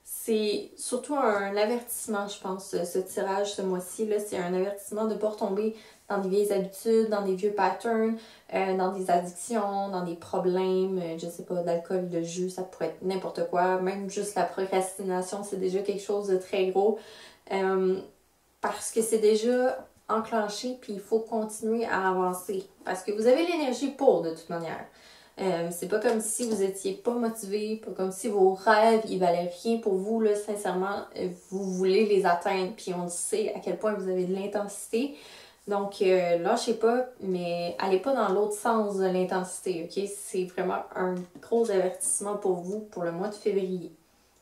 C'est surtout un avertissement, je pense, ce tirage ce mois-ci. C'est un avertissement de ne pas retomber dans des vieilles habitudes, dans des vieux patterns, dans des addictions, dans des problèmes, je sais pas, d'alcool, de jus, ça pourrait être n'importe quoi. Même juste la procrastination, c'est déjà quelque chose de très gros. Parce que c'est déjà enclenché, puis il faut continuer à avancer. Parce que vous avez l'énergie pour, de toute manière. C'est pas comme si vous étiez pas motivé, pas comme si vos rêves, ils valaient rien pour vous, là, sincèrement, vous voulez les atteindre, puis on sait à quel point vous avez de l'intensité. Donc, lâchez pas, mais allez pas dans l'autre sens de l'intensité, ok? C'est vraiment un gros avertissement pour vous pour le mois de février.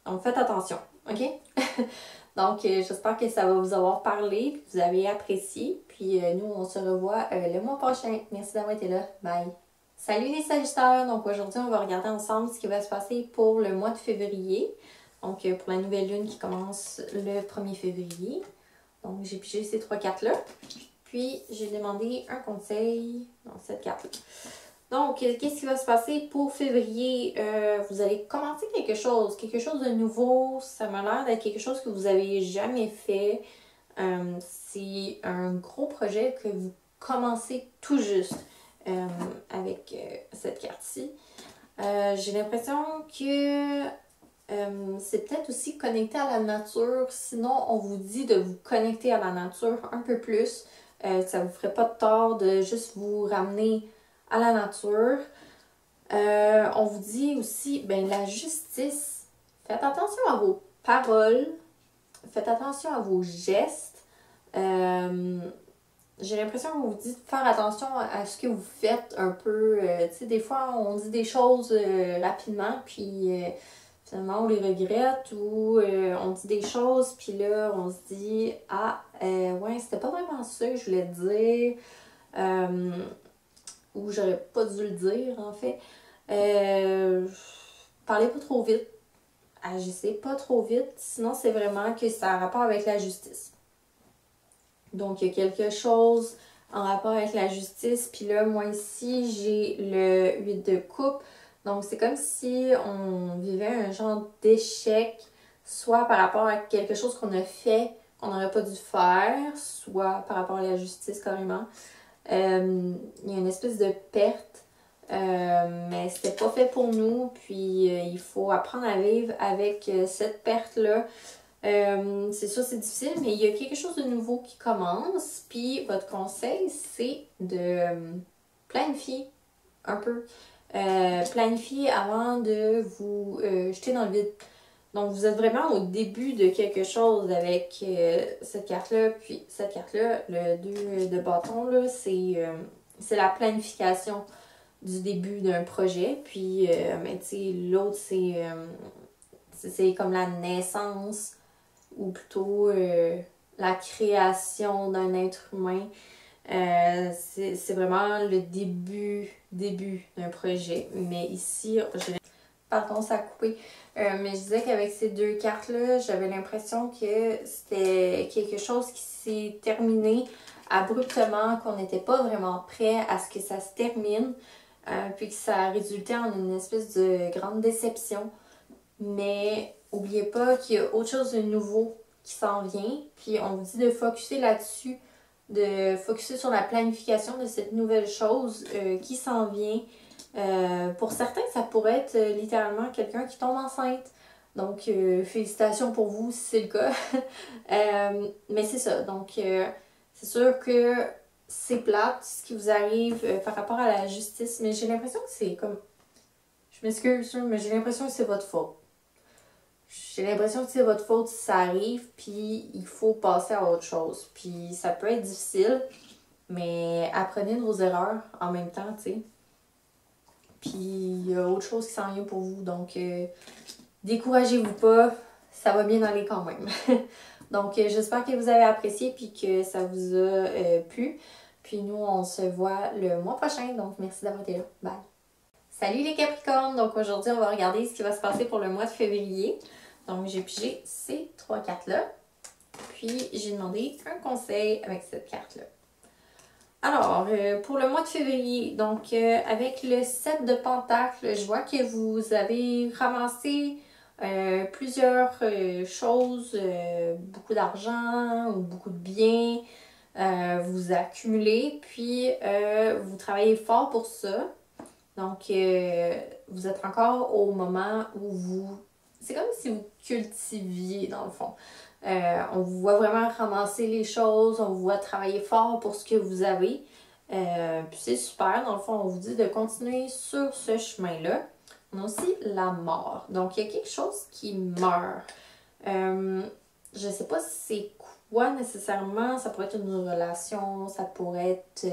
Donc, faites attention, ok? Donc, j'espère que ça va vous avoir parlé, que vous avez apprécié. Puis, nous, on se revoit le mois prochain. Merci d'avoir été là. Bye! Salut les Sagittaires! Donc, aujourd'hui, on va regarder ensemble ce qui va se passer pour le mois de février. Donc, pour la nouvelle lune qui commence le 1er février. Donc, j'ai pigé ces 3 cartes-là. Puis, j'ai demandé un conseil dans cette carte-là. Donc, qu'est-ce qui va se passer pour février? Vous allez commencer quelque chose de nouveau. Ça m'a l'air d'être quelque chose que vous n'avez jamais fait. C'est un gros projet que vous commencez tout juste avec cette carte-ci. J'ai l'impression que c'est peut-être aussi connecté à la nature. Sinon, on vous dit de vous connecter à la nature un peu plus. Ça ne vous ferait pas de tort de juste vous ramener à la nature. On vous dit aussi, la justice. Faites attention à vos paroles. Faites attention à vos gestes. J'ai l'impression qu'on vous dit de faire attention à ce que vous faites un peu. Tu sais, des fois, on dit des choses rapidement, puis finalement on les regrette ou on dit des choses, puis là on se dit « Ah, ouais, c'était pas vraiment ça que je voulais te dire. Ou j'aurais pas dû le dire, en fait. Parlez pas trop vite. Agissez pas trop vite, sinon c'est vraiment que ça a rapport avec la justice. Donc, il y a quelque chose en rapport avec la justice. Puis là, moi ici, j'ai le 8 de coupe. Donc, c'est comme si on vivait un genre d'échec, soit par rapport à quelque chose qu'on a fait, qu'on n'aurait pas dû faire, soit par rapport à la justice carrément. Il y a une espèce de perte, mais c'était pas fait pour nous. Puis, il faut apprendre à vivre avec cette perte-là. C'est sûr, c'est difficile, mais il y a quelque chose de nouveau qui commence. Puis votre conseil, c'est de planifier un peu. Planifier avant de vous jeter dans le vide. Donc, vous êtes vraiment au début de quelque chose avec cette carte-là. Puis cette carte-là, le 2 de bâton, là, c'est la planification du début d'un projet. Puis, mais tu sais, l'autre, c'est comme la naissance ou plutôt la création d'un être humain. C'est vraiment le début d'un projet. Mais ici, pardon, ça a coupé. Mais je disais qu'avec ces deux cartes-là, j'avais l'impression que c'était quelque chose qui s'est terminé abruptement, qu'on n'était pas vraiment prêt à ce que ça se termine. Puis que ça a résulté en une espèce de grande déception. Mais n'oubliez pas qu'il y a autre chose de nouveau qui s'en vient. Puis on vous dit de focusser là-dessus, de focusser sur la planification de cette nouvelle chose qui s'en vient. Pour certains, ça pourrait être littéralement quelqu'un qui tombe enceinte. Donc, félicitations pour vous si c'est le cas. Mais c'est ça. Donc, c'est sûr que c'est plate ce qui vous arrive par rapport à la justice. Mais j'ai l'impression que c'est comme... Je m'excuse, mais j'ai l'impression que c'est votre faute. J'ai l'impression que c'est votre faute si ça arrive, puis il faut passer à autre chose. Puis ça peut être difficile, mais apprenez de vos erreurs en même temps, tu sais. Puis il y a autre chose qui s'en vient pour vous, donc découragez-vous pas, ça va bien aller quand même. Donc j'espère que vous avez apprécié, puis que ça vous a plu. Puis nous, on se voit le mois prochain, donc merci d'avoir été là. Bye! Salut les Capricornes! Donc aujourd'hui, on va regarder ce qui va se passer pour le mois de février. Donc j'ai pigé ces 3 cartes-là. Puis j'ai demandé un conseil avec cette carte-là. Alors, pour le mois de février, donc avec le 7 de Pentacle, je vois que vous avez ramassé plusieurs choses, beaucoup d'argent ou beaucoup de biens. Vous accumulez, puis vous travaillez fort pour ça. Donc, vous êtes encore au moment où vous... C'est comme si vous cultiviez, dans le fond. On vous voit vraiment ramasser les choses, on vous voit travailler fort pour ce que vous avez. Puis c'est super, dans le fond, on vous dit de continuer sur ce chemin-là. On a aussi la mort. Donc, il y a quelque chose qui meurt. Je sais pas si c'est quoi nécessairement. Ça pourrait être une relation, ça pourrait être...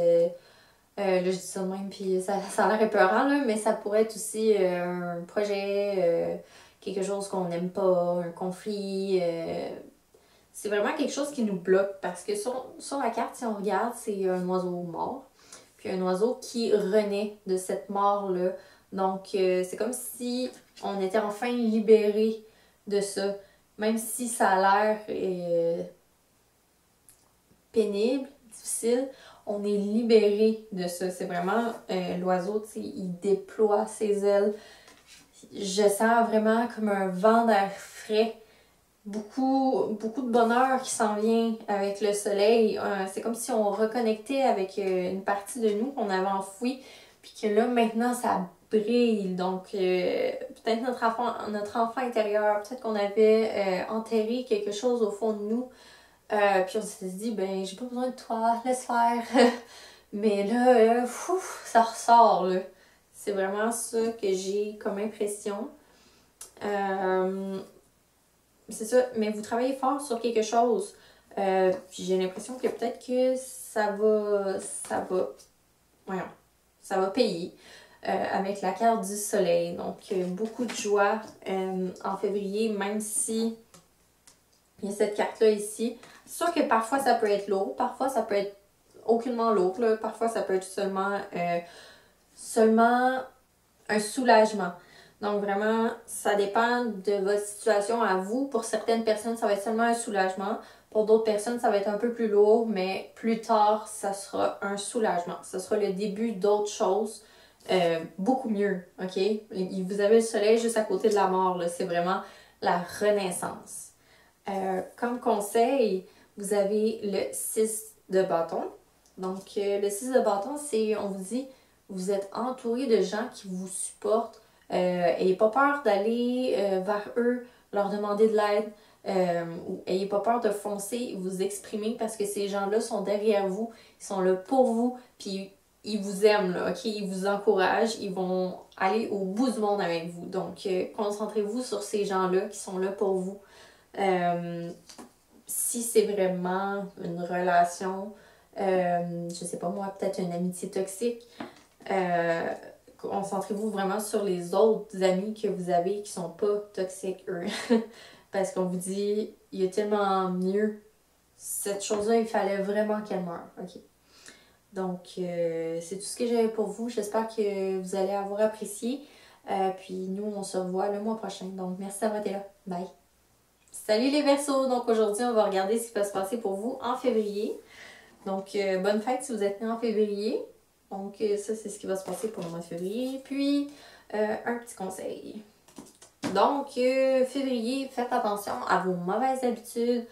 là, je dis ça de même, puis ça a l'air épeurant, là, mais ça pourrait être aussi un projet, quelque chose qu'on n'aime pas, un conflit. C'est vraiment quelque chose qui nous bloque parce que sur la carte, si on regarde, c'est un oiseau mort, puis un oiseau qui renaît de cette mort-là. Donc, c'est comme si on était enfin libéré de ça, même si ça a l'air pénible, difficile. On est libéré de ça. C'est vraiment l'oiseau, tu sais, il déploie ses ailes. Je sens vraiment comme un vent d'air frais. Beaucoup de bonheur qui s'en vient avec le soleil. C'est comme si on reconnectait avec une partie de nous qu'on avait enfouie. Puis que là, maintenant, ça brille. Donc, peut-être notre enfant intérieur, peut-être qu'on avait enterré quelque chose au fond de nous. Puis on s'est dit, ben, j'ai pas besoin de toi, laisse faire. Mais là, ça ressort, là. C'est vraiment ça que j'ai comme impression. C'est ça, mais vous travaillez fort sur quelque chose. Puis j'ai l'impression que peut-être que ça va payer. avec la carte du soleil. Donc, beaucoup de joie en février, même si il y a cette carte-là ici. C'est sûr que parfois, ça peut être lourd. Parfois, ça peut être aucunement lourd. Là. Parfois, ça peut être seulement un soulagement. Donc, vraiment, ça dépend de votre situation à vous. Pour certaines personnes, ça va être seulement un soulagement. Pour d'autres personnes, ça va être un peu plus lourd, mais plus tard, ça sera un soulagement. Ça sera le début d'autres choses beaucoup mieux, OK? Vous avez le soleil juste à côté de la mort, là. C'est vraiment la renaissance. Comme conseil, vous avez le 6 de bâton. Donc, le 6 de bâton, c'est, on vous dit, vous êtes entouré de gens qui vous supportent. Ayez pas peur d'aller vers eux, leur demander de l'aide. Ayez pas peur de foncer, vous exprimer parce que ces gens-là sont derrière vous, ils sont là pour vous, puis ils vous aiment, là, ok? Ils vous encouragent, ils vont aller au bout du monde avec vous. Donc, concentrez-vous sur ces gens-là qui sont là pour vous. Si c'est vraiment une relation, je sais pas moi, peut-être une amitié toxique, concentrez-vous vraiment sur les autres amis que vous avez qui sont pas toxiques, eux. Parce qu'on vous dit, il y a tellement mieux. Cette chose-là, il fallait vraiment qu'elle meure. OK. Donc, c'est tout ce que j'avais pour vous. J'espère que vous allez avoir apprécié. Puis nous, on se revoit le mois prochain. Donc, merci d'avoir été là. Bye. Salut les Verseaux! Donc, aujourd'hui, on va regarder ce qui va se passer pour vous en février. Donc, bonne fête si vous êtes né en février. Donc, ça, c'est ce qui va se passer pour le mois de février. Puis, un petit conseil. Donc, février, faites attention à vos mauvaises habitudes,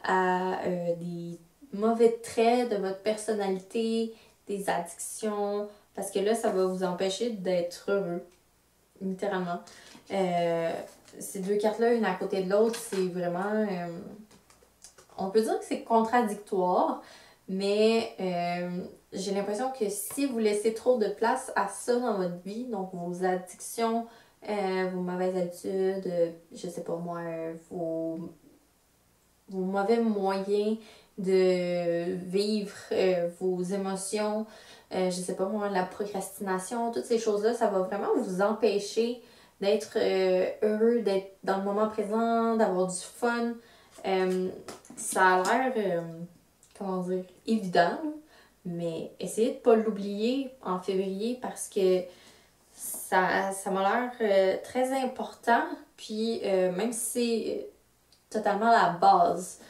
à des mauvais traits de votre personnalité, des addictions, parce que là, ça va vous empêcher d'être heureux, littéralement. Ces deux cartes-là, une à côté de l'autre, c'est vraiment... on peut dire que c'est contradictoire, mais j'ai l'impression que si vous laissez trop de place à ça dans votre vie, donc vos addictions, vos mauvaises habitudes, je sais pas moi, vos mauvais moyens de vivre vos émotions, je sais pas moi, la procrastination, toutes ces choses-là, ça va vraiment vous empêcher d'être heureux, d'être dans le moment présent, d'avoir du fun. Ça a l'air, comment dire, évident, mais essayez de pas l'oublier en février parce que ça m'a l'air très important, puis même si c'est totalement la base.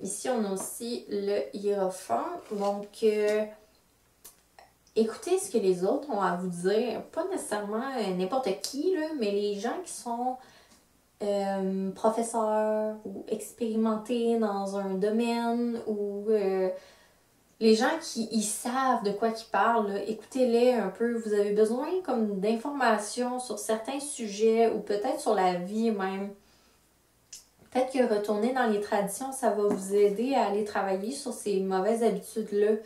Ici, on a aussi le hiérophant, donc écoutez ce que les autres ont à vous dire, pas nécessairement n'importe qui, là, mais les gens qui sont professeurs ou expérimentés dans un domaine ou les gens qui ils savent de quoi ils parlent, écoutez-les un peu. Vous avez besoin comme d'informations sur certains sujets ou peut-être sur la vie même. Peut-être que retourner dans les traditions, ça va vous aider à aller travailler sur ces mauvaises habitudes-là.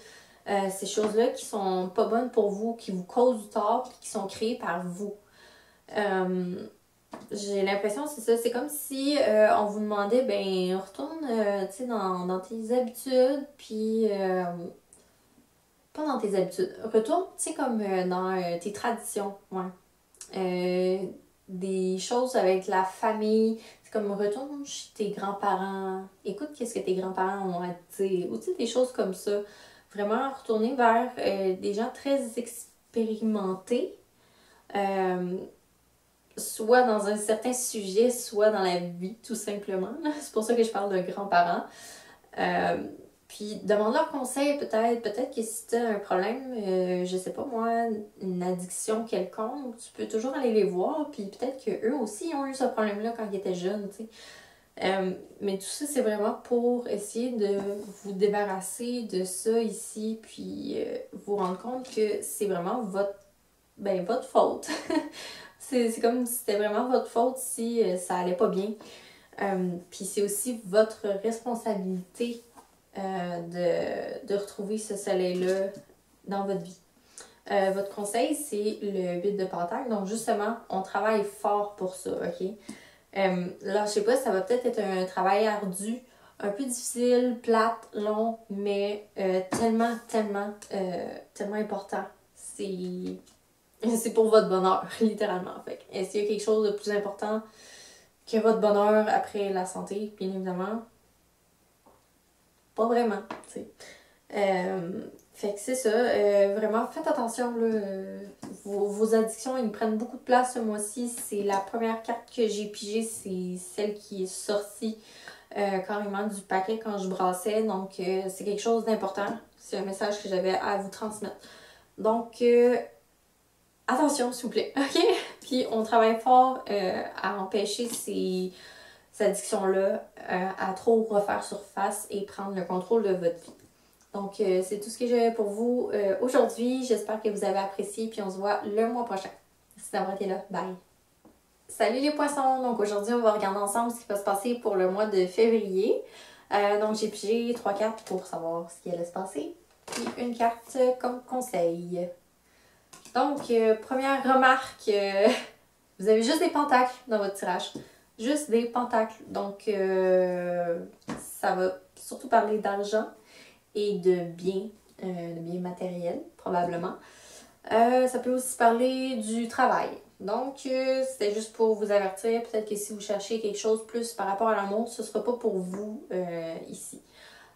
Ces choses-là qui sont pas bonnes pour vous, qui vous causent du tort, qui sont créées par vous. J'ai l'impression, c'est ça, c'est comme si on vous demandait, ben, retourne, tu sais, dans tes habitudes, puis... pas dans tes habitudes, retourne, tu sais, comme dans tes traditions, ouais. Des choses avec la famille, c'est comme retourne chez tes grands-parents, écoute qu'est-ce que tes grands-parents ont à te dire, ou tu sais, des choses comme ça. Vraiment retourner vers des gens très expérimentés, soit dans un certain sujet, soit dans la vie, tout simplement. C'est pour ça que je parle de grands-parents. Puis demande leur conseil peut-être que si tu as un problème, je sais pas moi, une addiction quelconque, tu peux toujours aller les voir, puis peut-être qu'eux aussi ont eu ce problème-là quand ils étaient jeunes, tu sais. Mais tout ça, c'est vraiment pour essayer de vous débarrasser de ça ici, puis vous rendre compte que c'est vraiment votre faute. C'est comme si c'était vraiment votre faute si ça allait pas bien. Puis c'est aussi votre responsabilité de retrouver ce soleil-là dans votre vie. Votre conseil, c'est le 8 de Pentacle. Donc justement, on travaille fort pour ça, ok? Là, je sais pas, ça va peut-être être un travail ardu, un peu difficile, plate, long, mais tellement important. c'est pour votre bonheur, littéralement. Fait que, est-ce qu'il y a quelque chose de plus important que votre bonheur après la santé, bien évidemment? Pas vraiment, tu sais. Fait que c'est ça, vraiment faites attention là, vos addictions ils prennent beaucoup de place ce mois-ci. C'est la première carte que j'ai pigée, c'est celle qui est sortie carrément du paquet quand je brassais, donc c'est quelque chose d'important, c'est un message que j'avais à vous transmettre. Donc attention s'il vous plaît, ok? Puis on travaille fort à empêcher ces addictions-là à trop refaire surface et prendre le contrôle de votre vie. Donc, c'est tout ce que j'avais pour vous aujourd'hui. J'espère que vous avez apprécié, puis on se voit le mois prochain. Merci d'avoir été là. Bye! Salut les poissons! Donc, aujourd'hui, on va regarder ensemble ce qui va se passer pour le mois de février. Donc, j'ai pigé 3 cartes pour savoir ce qui allait se passer, puis une carte comme conseil. Donc, première remarque, vous avez juste des pentacles dans votre tirage. Juste des pentacles. Donc, ça va surtout parler d'argent et de biens matériels, probablement. Ça peut aussi parler du travail. Donc, c'était juste pour vous avertir. Peut-être que si vous cherchez quelque chose plus par rapport à l'amour, ce ne sera pas pour vous ici.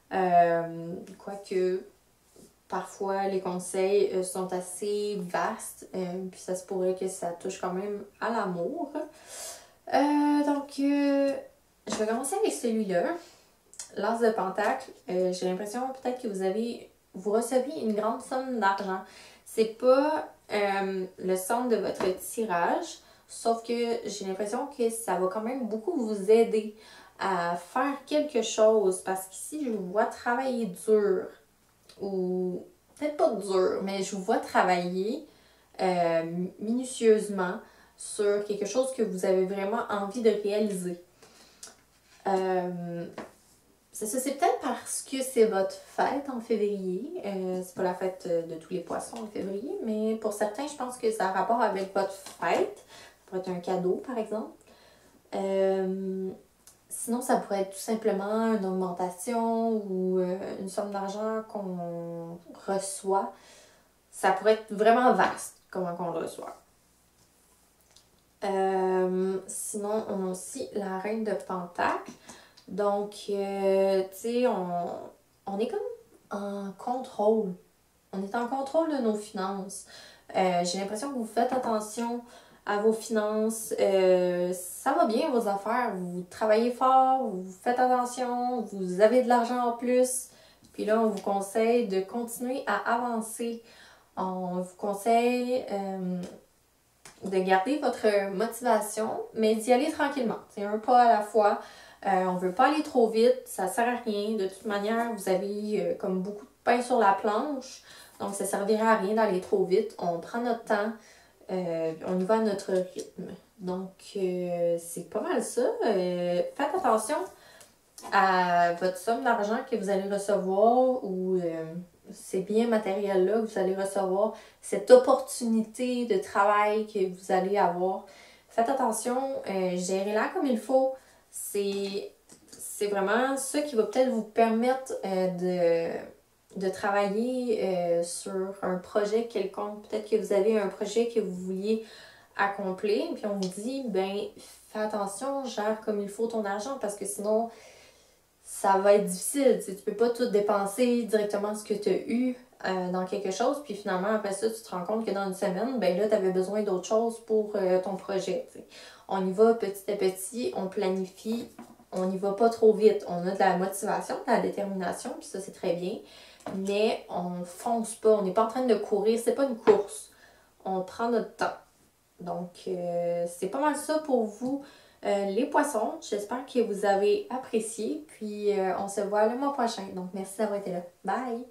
Quoique, parfois, les conseils sont assez vastes. Puis ça se pourrait que ça touche quand même à l'amour. Donc, je vais commencer avec celui-là. L'As de Pentacle, j'ai l'impression peut-être que vous recevez une grande somme d'argent. C'est pas le centre de votre tirage, sauf que j'ai l'impression que ça va quand même beaucoup vous aider à faire quelque chose parce qu'ici, je vous vois travailler dur ou peut-être pas dur, mais je vous vois travailler minutieusement sur quelque chose que vous avez vraiment envie de réaliser. C'est ça, c'est peut-être parce que c'est votre fête en février. C'est pas la fête de tous les poissons en février, mais pour certains, je pense que ça a rapport avec votre fête. Ça pourrait être un cadeau, par exemple. Sinon, ça pourrait être tout simplement une augmentation ou une somme d'argent qu'on reçoit. Ça pourrait être vraiment vaste, comment qu'on le reçoit. Sinon, on a aussi la reine de Pentacle. Donc, tu sais, on est comme en contrôle. On est en contrôle de nos finances. J'ai l'impression que vous faites attention à vos finances. Ça va bien, vos affaires. Vous travaillez fort, vous faites attention, vous avez de l'argent en plus. Puis là, on vous conseille de continuer à avancer. On vous conseille de garder votre motivation, mais d'y aller tranquillement. C'est un pas à la fois. On ne veut pas aller trop vite, ça sert à rien. De toute manière, vous avez comme beaucoup de pain sur la planche, donc ça ne servirait à rien d'aller trop vite. On prend notre temps, on y va à notre rythme. Donc, c'est pas mal ça. Faites attention à votre somme d'argent que vous allez recevoir ou ces biens matériels-là que vous allez recevoir, cette opportunité de travail que vous allez avoir. Faites attention, gérez-la comme il faut. C'est vraiment ça qui va peut-être vous permettre de travailler sur un projet quelconque. Peut-être que vous avez un projet que vous vouliez accomplir, puis on vous dit, ben, fais attention, gère comme il faut ton argent, parce que sinon, ça va être difficile. Tu peux pas tout dépenser directement ce que tu as eu dans quelque chose, puis finalement, après ça, tu te rends compte que dans une semaine, ben là, tu avais besoin d'autre chose pour ton projet. T'sais. On y va petit à petit, on planifie, on n'y va pas trop vite. On a de la motivation, de la détermination, puis ça, c'est très bien, mais on fonce pas, on n'est pas en train de courir, c'est pas une course. On prend notre temps. Donc, c'est pas mal ça pour vous. Les poissons, j'espère que vous avez apprécié. Puis, on se voit le mois prochain. Donc, merci d'avoir été là. Bye!